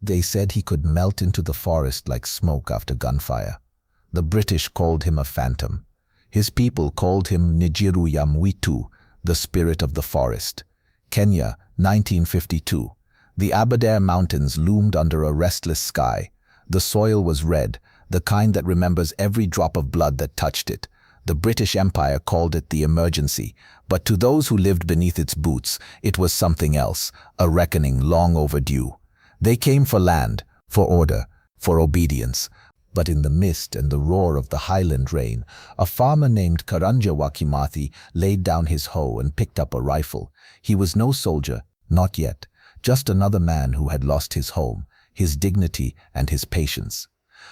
They said he could melt into the forest like smoke after gunfire. The British called him a phantom. His people called him Nijiru ya Mwitu, the spirit of the forest. Kenya, 1952. The Aberdare Mountains loomed under a restless sky. The soil was red, the kind that remembers every drop of blood that touched it. The British Empire called it the emergency, but to those who lived beneath its boots, it was something else, a reckoning long overdue. They came for land, for order, for obedience. But in the mist and the roar of the highland rain, a farmer named Karanja Wakimathi laid down his hoe and picked up a rifle. He was no soldier, not yet, just another man who had lost his home, his dignity and his patience.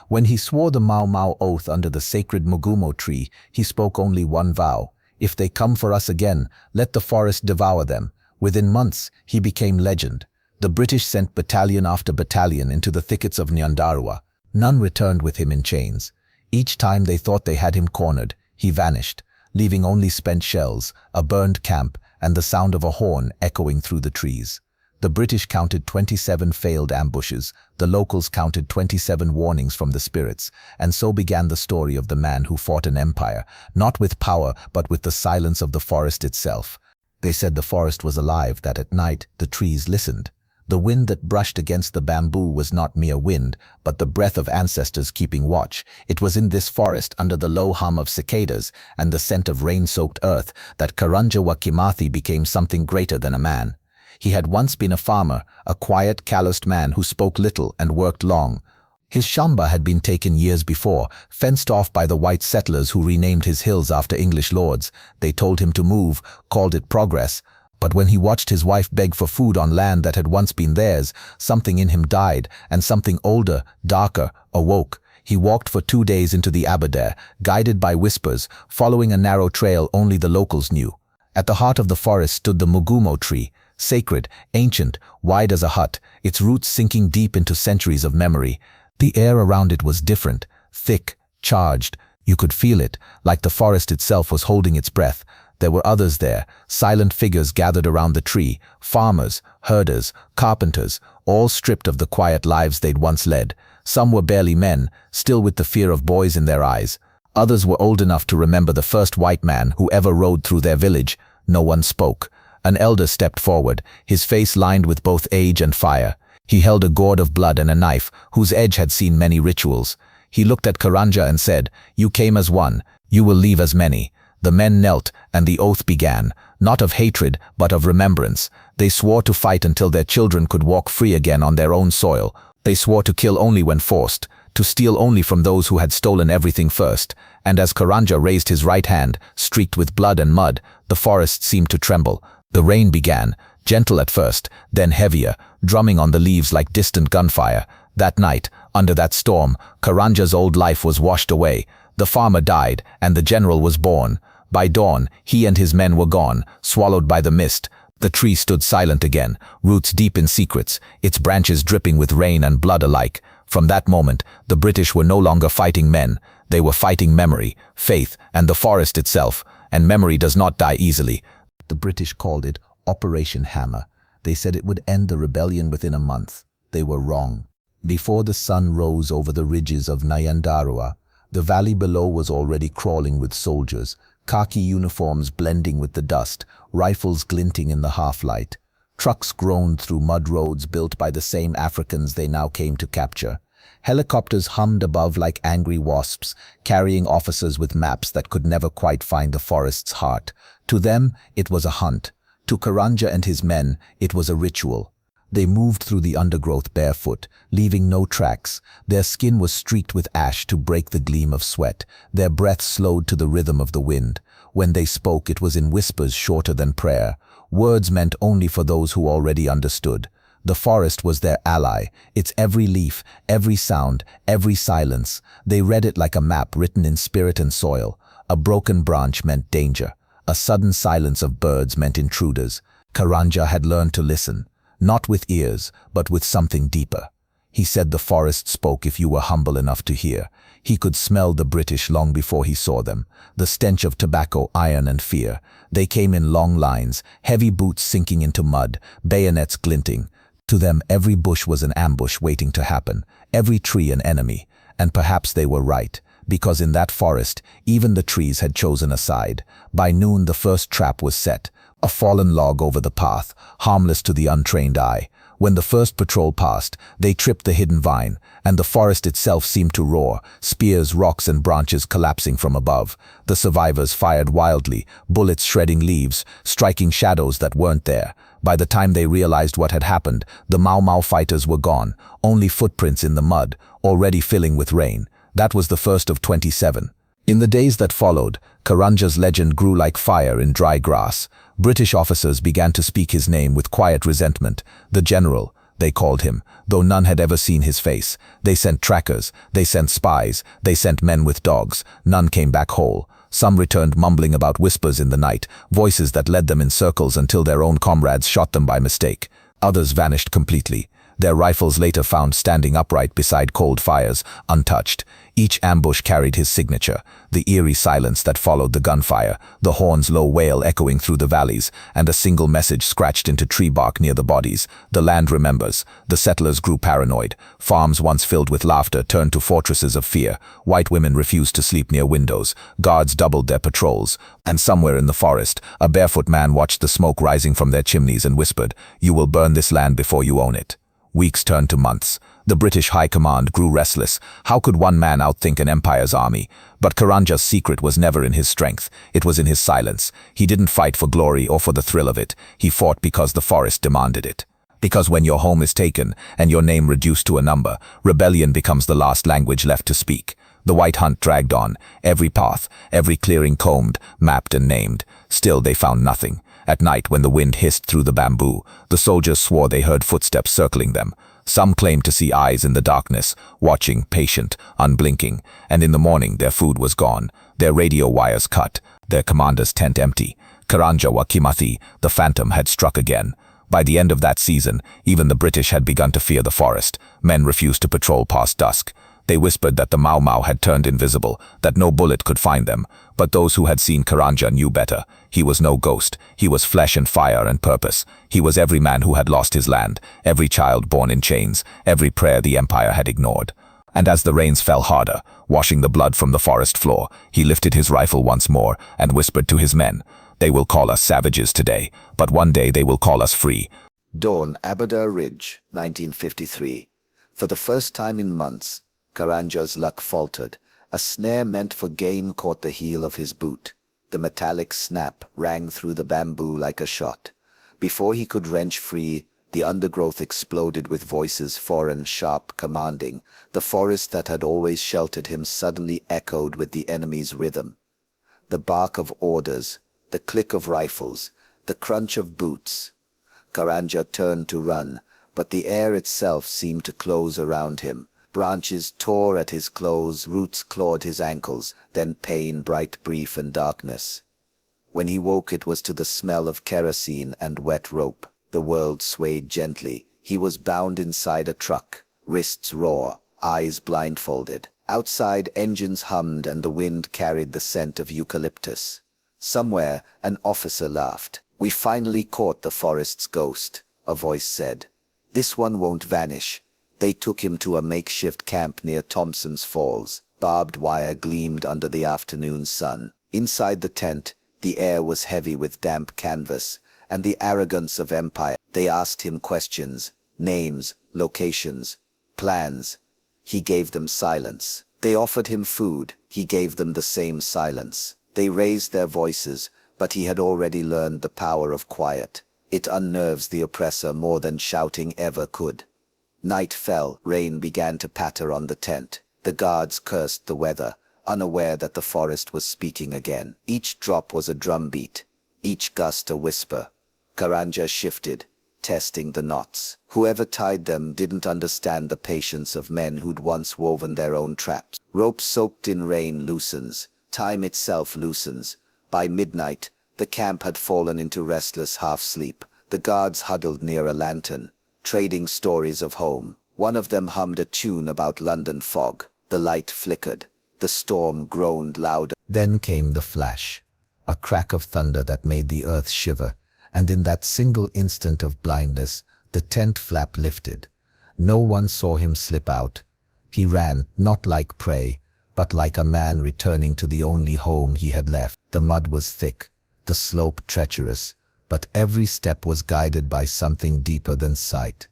When he swore the Mau Mau oath under the sacred Mugumo tree, he spoke only one vow: if they come for us again, let the forest devour them. Within months, he became legend. The British sent battalion after battalion into the thickets of Nyandarua. None returned with him in chains. Each time they thought they had him cornered, he vanished, leaving only spent shells, a burned camp, and the sound of a horn echoing through the trees. The British counted 27 failed ambushes, the locals counted 27 warnings from the spirits, and so began the story of the man who fought an empire, not with power but with the silence of the forest itself. They said the forest was alive, that at night the trees listened. The wind that brushed against the bamboo was not mere wind, but the breath of ancestors keeping watch. It was in this forest, under the low hum of cicadas and the scent of rain-soaked earth, that Karanja Wakimathi became something greater than a man. He had once been a farmer, a quiet, calloused man who spoke little and worked long. His shamba had been taken years before, fenced off by the white settlers who renamed his hills after English lords. They told him to move, called it progress. But when he watched his wife beg for food on land that had once been theirs, something in him died, and something older, darker, awoke. He walked for 2 days into the Aberdare, guided by whispers, following a narrow trail only the locals knew. At the heart of the forest stood the Mugumo tree, sacred, ancient, wide as a hut, its roots sinking deep into centuries of memory. The air around it was different, thick, charged. You could feel it, like the forest itself was holding its breath. There were others there, silent figures gathered around the tree, farmers, herders, carpenters, all stripped of the quiet lives they'd once led. Some were barely men, still with the fear of boys in their eyes. Others were old enough to remember the first white man who ever rode through their village. No one spoke. An elder stepped forward, his face lined with both age and fire. He held a gourd of blood and a knife, whose edge had seen many rituals. He looked at Karanja and said, "You came as one, you will leave as many." The men knelt, and the oath began, not of hatred, but of remembrance. They swore to fight until their children could walk free again on their own soil. They swore to kill only when forced, to steal only from those who had stolen everything first. And as Karanja raised his right hand, streaked with blood and mud, the forest seemed to tremble. The rain began, gentle at first, then heavier, drumming on the leaves like distant gunfire. That night, under that storm, Karanja's old life was washed away. The farmer died, and the general was born. By dawn, he and his men were gone, swallowed by the mist. The tree stood silent again, roots deep in secrets, its branches dripping with rain and blood alike. From that moment, the British were no longer fighting men. They were fighting memory, faith, and the forest itself. And memory does not die easily. The British called it Operation Hammer. They said it would end the rebellion within a month. They were wrong. Before the sun rose over the ridges of Nyandarua, the valley below was already crawling with soldiers, khaki uniforms blending with the dust, rifles glinting in the half-light. Trucks groaned through mud roads built by the same Africans they now came to capture. Helicopters hummed above like angry wasps, carrying officers with maps that could never quite find the forest's heart. To them, it was a hunt. To Karanja and his men, it was a ritual. They moved through the undergrowth barefoot, leaving no tracks. Their skin was streaked with ash to break the gleam of sweat. Their breath slowed to the rhythm of the wind. When they spoke, it was in whispers shorter than prayer. Words meant only for those who already understood. The forest was their ally, its every leaf, every sound, every silence. They read it like a map written in spirit and soil. A broken branch meant danger. A sudden silence of birds meant intruders. Karanja had learned to listen, not with ears, but with something deeper. He said the forest spoke if you were humble enough to hear. He could smell the British long before he saw them, the stench of tobacco, iron, and fear. They came in long lines, heavy boots sinking into mud, bayonets glinting. To them, every bush was an ambush waiting to happen, every tree an enemy. And perhaps they were right, because in that forest, even the trees had chosen a side. By noon, the first trap was set, a fallen log over the path, harmless to the untrained eye. When the first patrol passed, they tripped the hidden vine, and the forest itself seemed to roar, spears, rocks, and branches collapsing from above. The survivors fired wildly, bullets shredding leaves, striking shadows that weren't there. By the time they realized what had happened, the Mau Mau fighters were gone, only footprints in the mud, already filling with rain. That was the first of 27. In the days that followed, Karanja's legend grew like fire in dry grass. British officers began to speak his name with quiet resentment. The General, they called him, though none had ever seen his face. They sent trackers, they sent spies, they sent men with dogs. None came back whole. Some returned mumbling about whispers in the night, voices that led them in circles until their own comrades shot them by mistake. Others vanished completely, their rifles later found standing upright beside cold fires, untouched. Each ambush carried his signature, the eerie silence that followed the gunfire, the horn's low wail echoing through the valleys, and a single message scratched into tree bark near the bodies. The land remembers. The settlers grew paranoid. Farms once filled with laughter turned to fortresses of fear. White women refused to sleep near windows. Guards doubled their patrols. And somewhere in the forest, a barefoot man watched the smoke rising from their chimneys and whispered, "You will burn this land before you own it." Weeks turned to months. The British High Command grew restless. How could one man outthink an empire's army? But Karanja's secret was never in his strength. It was in his silence. He didn't fight for glory or for the thrill of it. He fought because the forest demanded it. Because when your home is taken and your name reduced to a number, rebellion becomes the last language left to speak. The white hunt dragged on, every path, every clearing combed, mapped and named. Still they found nothing. At night, when the wind hissed through the bamboo, the soldiers swore they heard footsteps circling them. Some claimed to see eyes in the darkness, watching, patient, unblinking. And in the morning, their food was gone, their radio wires cut, their commander's tent empty. Karanja wa Kimathi, the phantom, had struck again. By the end of that season, even the British had begun to fear the forest. Men refused to patrol past dusk. They whispered that the Mau Mau had turned invisible, that no bullet could find them. But those who had seen Karanja knew better. He was no ghost. He was flesh and fire and purpose. He was every man who had lost his land, every child born in chains, every prayer the empire had ignored. And as the rains fell harder, washing the blood from the forest floor, he lifted his rifle once more and whispered to his men, "They will call us savages today, but one day they will call us free." Dawn, Aberdare Ridge, 1953. For the first time in months, Karanja's luck faltered. A snare meant for game caught the heel of his boot. The metallic snap rang through the bamboo like a shot. Before he could wrench free, the undergrowth exploded with voices foreign, sharp, commanding. The forest that had always sheltered him suddenly echoed with the enemy's rhythm. The bark of orders, the click of rifles, the crunch of boots. Karanja turned to run, but the air itself seemed to close around him. Branches tore at his clothes, roots clawed his ankles, then pain, bright, brief, and darkness. When he woke, it was to the smell of kerosene and wet rope. The world swayed gently. He was bound inside a truck, wrists raw, eyes blindfolded. Outside, engines hummed and the wind carried the scent of eucalyptus. Somewhere, an officer laughed. "We finally caught the forest's ghost," a voice said. "This one won't vanish." They took him to a makeshift camp near Thompson's Falls. Barbed wire gleamed under the afternoon sun. Inside the tent, the air was heavy with damp canvas and the arrogance of empire. They asked him questions, names, locations, plans. He gave them silence. They offered him food. He gave them the same silence. They raised their voices, but he had already learned the power of quiet. It unnerves the oppressor more than shouting ever could. Night fell, rain began to patter on the tent. The guards cursed the weather, unaware that the forest was speaking again. Each drop was a drumbeat, each gust a whisper. Karanja shifted, testing the knots. Whoever tied them didn't understand the patience of men who'd once woven their own traps. Rope soaked in rain loosens, time itself loosens. By midnight, the camp had fallen into restless half-sleep. The guards huddled near a lantern, trading stories of home. One of them hummed a tune about London fog. The light flickered. The storm groaned louder. Then came the flash, a crack of thunder that made the earth shiver, and in that single instant of blindness, The tent flap lifted. No one saw him slip out. He ran, not like prey, but like a man returning to the only home he had left. The mud was thick, the slope treacherous, but every step was guided by something deeper than sight.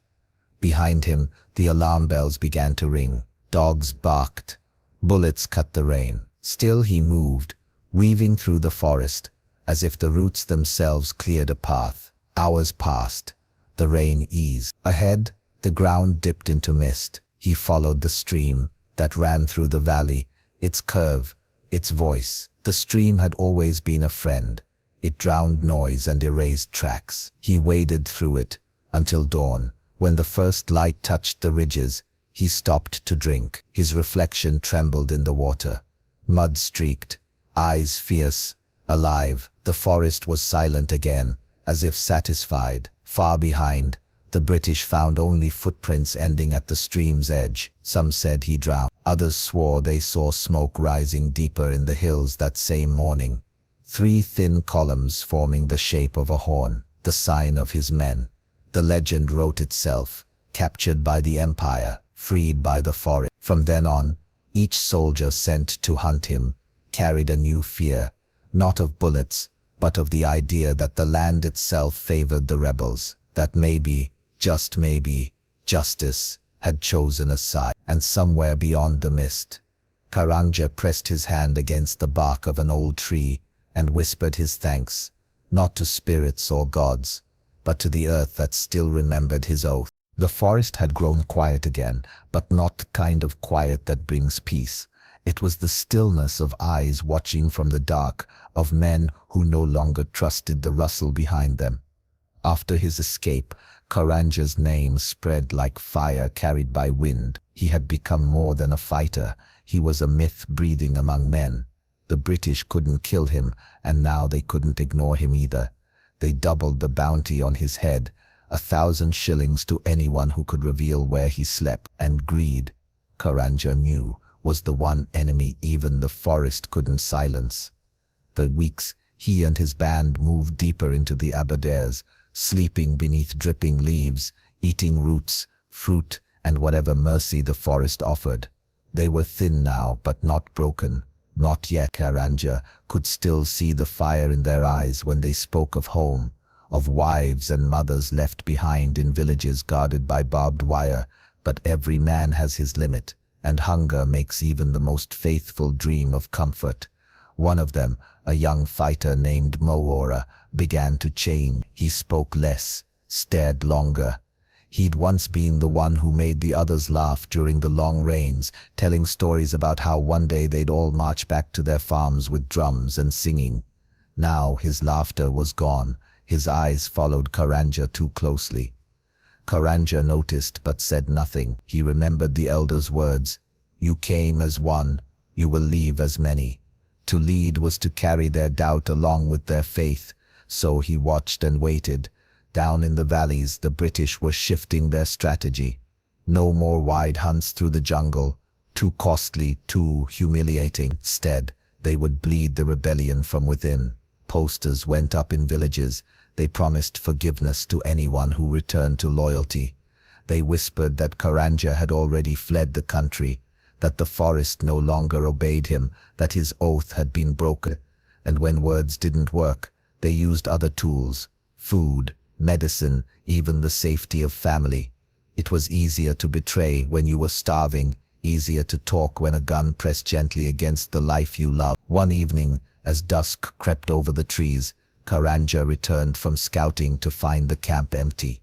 Behind him, the alarm bells began to ring. Dogs barked. Bullets cut the rain. Still he moved, weaving through the forest, as if the roots themselves cleared a path. Hours passed. The rain eased. Ahead, the ground dipped into mist. He followed the stream that ran through the valley, its curve, its voice. The stream had always been a friend. It drowned noise and erased tracks. He waded through it until dawn. When the first light touched the ridges, he stopped to drink. His reflection trembled in the water. Mud-streaked, eyes fierce, alive. The forest was silent again, as if satisfied. Far behind, the British found only footprints ending at the stream's edge. Some said he drowned. Others swore they saw smoke rising deeper in the hills that same morning. 3 thin columns forming the shape of a horn, the sign of his men. The legend wrote itself, captured by the Empire, freed by the forest. From then on, each soldier sent to hunt him carried a new fear, not of bullets, but of the idea that the land itself favored the rebels, that maybe, just maybe, justice had chosen a side. And somewhere beyond the mist, Karanja pressed his hand against the bark of an old tree and whispered his thanks, not to spirits or gods, but to the earth that still remembered his oath. The forest had grown quiet again, but not the kind of quiet that brings peace. It was the stillness of eyes watching from the dark, of men who no longer trusted the rustle behind them. After his escape, Karanja's name spread like fire carried by wind. He had become more than a fighter. He was a myth breathing among men. The British couldn't kill him, and now they couldn't ignore him either. They doubled the bounty on his head, 1,000 shillings to anyone who could reveal where he slept. And greed, Karanja knew, was the one enemy even the forest couldn't silence. For weeks, he and his band moved deeper into the Aberdares, sleeping beneath dripping leaves, eating roots, fruit, and whatever mercy the forest offered. They were thin now, but not broken. Not yet. Karanja could still see the fire in their eyes when they spoke of home, of wives and mothers left behind in villages guarded by barbed wire. But every man has his limit, and hunger makes even the most faithful dream of comfort. One of them, a young fighter named Moora, began to change. He spoke less, stared longer. He'd once been the one who made the others laugh during the long rains, telling stories about how one day they'd all march back to their farms with drums and singing. Now his laughter was gone. His eyes followed Karanja too closely. Karanja noticed but said nothing. He remembered the elders' words. You came as one, you will leave as many. To lead was to carry their doubt along with their faith. So he watched and waited. Down in the valleys, the British were shifting their strategy. No more wide hunts through the jungle, too costly, too humiliating. Instead, they would bleed the rebellion from within. Posters went up in villages. They promised forgiveness to anyone who returned to loyalty. They whispered that Karanja had already fled the country, that the forest no longer obeyed him, that his oath had been broken. And when words didn't work, they used other tools: food, medicine, even the safety of family. It was easier to betray when you were starving, easier to talk when a gun pressed gently against the life you loved. One evening, as dusk crept over the trees, Karanja returned from scouting to find the camp empty.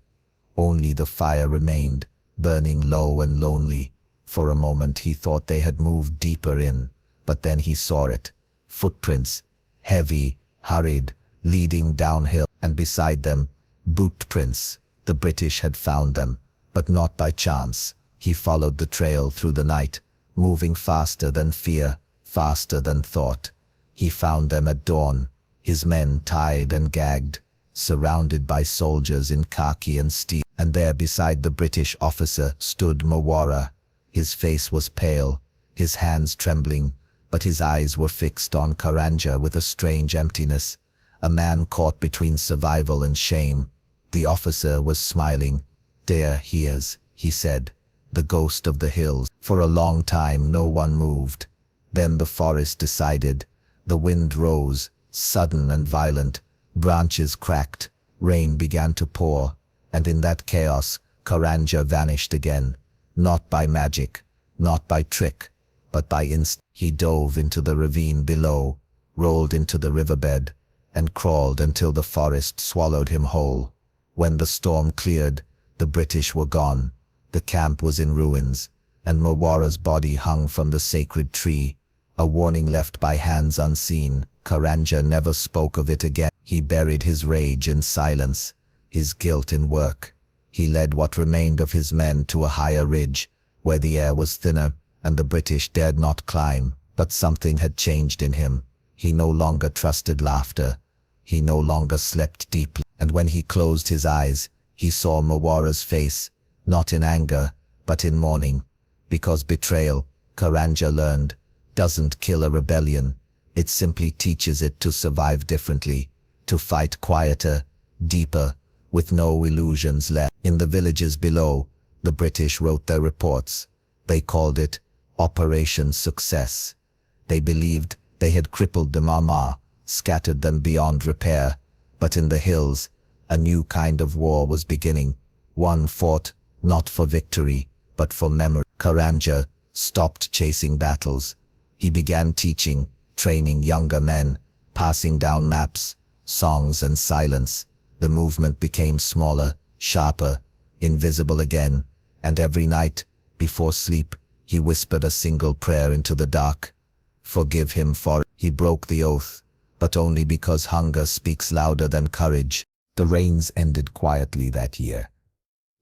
Only the fire remained, burning low and lonely. For a moment he thought they had moved deeper in, but then he saw it. Footprints, heavy, hurried, leading downhill, and beside them, boot prints. The British had found them, but not by chance. He followed the trail through the night, moving faster than fear, faster than thought. He found them at dawn, his men tied and gagged, surrounded by soldiers in khaki and steel. And there beside the British officer stood Mawara. His face was pale, his hands trembling, but his eyes were fixed on Karanja with a strange emptiness. A man caught between survival and shame. The officer was smiling, "Aberdare hears," he said, "the ghost of the hills." For a long time no one moved. Then the forest decided. The wind rose, sudden and violent. Branches cracked, rain began to pour, and in that chaos, Karanja vanished again. Not by magic, not by trick, but by instinct. He dove into the ravine below, rolled into the riverbed, and crawled until the forest swallowed him whole. When the storm cleared, the British were gone. The camp was in ruins, and Mawara's body hung from the sacred tree, a warning left by hands unseen. Karanja never spoke of it again. He buried his rage in silence, his guilt in work. He led what remained of his men to a higher ridge, where the air was thinner and the British dared not climb. But something had changed in him. He no longer trusted laughter. He no longer slept deeply. And when he closed his eyes, he saw Mawara's face, not in anger, but in mourning. Because betrayal, Karanja learned, doesn't kill a rebellion. It simply teaches it to survive differently, to fight quieter, deeper, with no illusions left. In the villages below, the British wrote their reports. They called it Operation Success. They believed they had crippled the Mama, scattered them beyond repair. But in the hills, a new kind of war was beginning. One fought not for victory, but for memory. Karanja stopped chasing battles. He began teaching, training younger men, passing down maps, songs and silence. The movement became smaller, sharper, invisible again, and every night, before sleep, he whispered a single prayer into the dark. Forgive him for... He broke the oath, but only because hunger speaks louder than courage. The rains ended quietly that year.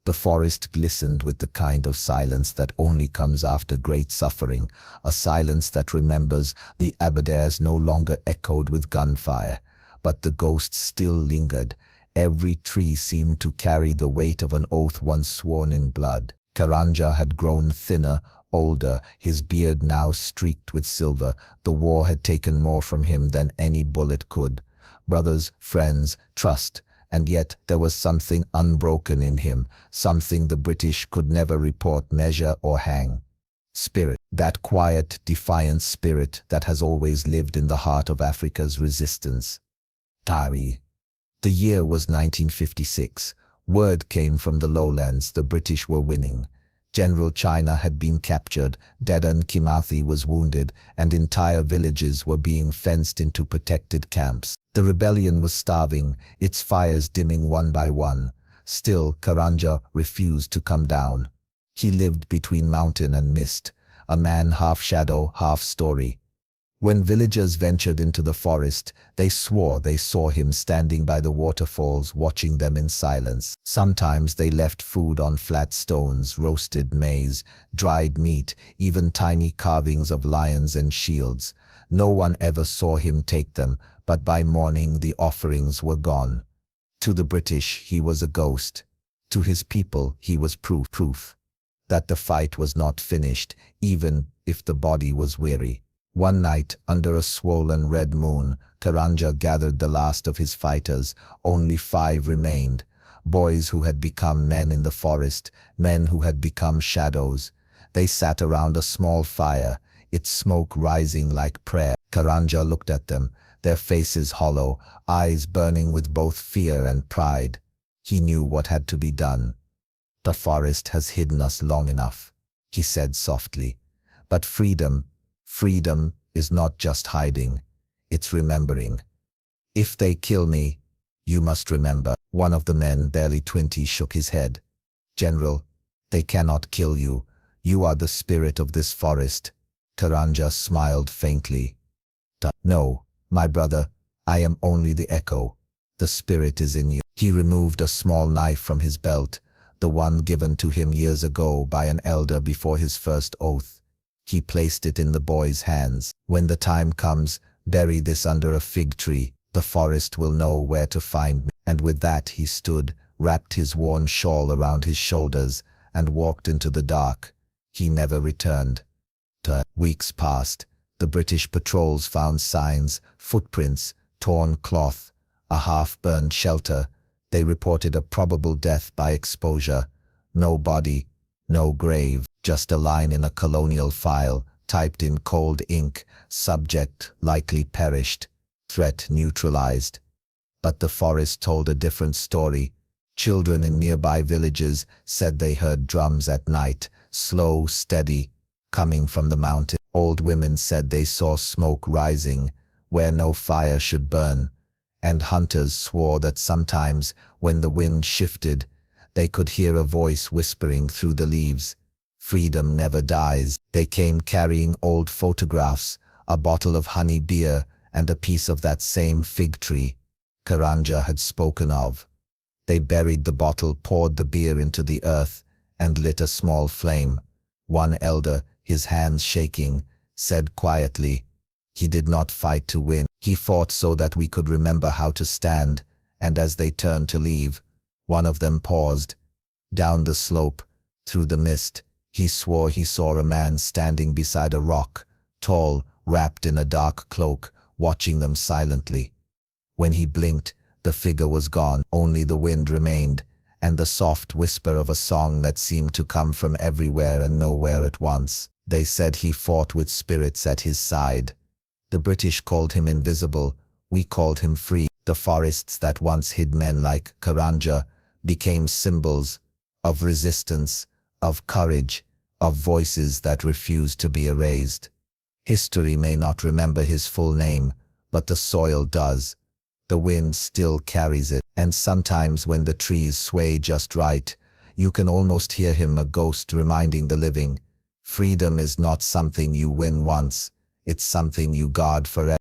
The forest glistened with the kind of silence that only comes after great suffering, a silence that remembers. The Aberdares no longer echoed with gunfire, but the ghosts still lingered. Every tree seemed to carry the weight of an oath once sworn in blood. Karanja had grown thinner, older, his beard now streaked with silver. The war had taken more from him than any bullet could. Brothers, friends, trust. And yet there was something unbroken in him, something the British could never report, measure, or hang. Spirit. That quiet, defiant spirit that has always lived in the heart of Africa's resistance. Tari. The year was 1956. Word came from the lowlands the British were winning. General China had been captured, Dedan Kimathi was wounded, and entire villages were being fenced into protected camps. The rebellion was starving, its fires dimming one by one. Still, Karanja refused to come down. He lived between mountain and mist, a man half shadow, half story. When villagers ventured into the forest, they swore they saw him standing by the waterfalls, watching them in silence. Sometimes they left food on flat stones, roasted maize, dried meat, even tiny carvings of lions and shields. No one ever saw him take them, but by morning the offerings were gone. To the British he was a ghost. To his people he was proof that the fight was not finished, even if the body was weary. One night, under a swollen red moon, Karanja gathered the last of his fighters. Only 5 remained. Boys who had become men in the forest, men who had become shadows. They sat around a small fire, its smoke rising like prayer. Karanja looked at them, their faces hollow, eyes burning with both fear and pride. He knew what had to be done. The forest has hidden us long enough, he said softly. But freedom is not just hiding, it's remembering. If they kill me, you must remember. One of the men, barely 20, shook his head. General, they cannot kill you. You are the spirit of this forest. Karanja smiled faintly. No, my brother, I am only the echo. The spirit is in you. He removed a small knife from his belt, the one given to him years ago by an elder before his first oath. He placed it in the boy's hands. When the time comes, bury this under a fig tree. The forest will know where to find me. And with that he stood, wrapped his worn shawl around his shoulders, and walked into the dark. He never returned. Weeks passed. The British patrols found signs, footprints, torn cloth, a half-burned shelter. They reported a probable death by exposure. No body, no grave, just a line in a colonial file, typed in cold ink, subject likely perished, threat neutralized. But the forest told a different story. Children in nearby villages said they heard drums at night, slow, steady, coming from the mountain. Old women said they saw smoke rising where no fire should burn, and hunters swore that sometimes, when the wind shifted, they could hear a voice whispering through the leaves, "Freedom never dies." They came carrying old photographs, a bottle of honey beer, and a piece of that same fig tree Karanja had spoken of. They buried the bottle, poured the beer into the earth, and lit a small flame. One elder, his hands shaking, said quietly, "He did not fight to win. He fought so that we could remember how to stand." And as they turned to leave, one of them paused. Down the slope, through the mist, he swore he saw a man standing beside a rock, tall, wrapped in a dark cloak, watching them silently. When he blinked, the figure was gone, only the wind remained, and the soft whisper of a song that seemed to come from everywhere and nowhere at once. They said he fought with spirits at his side. The British called him invisible, we called him free. The forests that once hid men like Karanja became symbols of resistance, of courage, of voices that refused to be erased. History may not remember his full name, but the soil does. The wind still carries it, and sometimes when the trees sway just right, you can almost hear him, a ghost reminding the living, freedom is not something you win once, it's something you guard forever.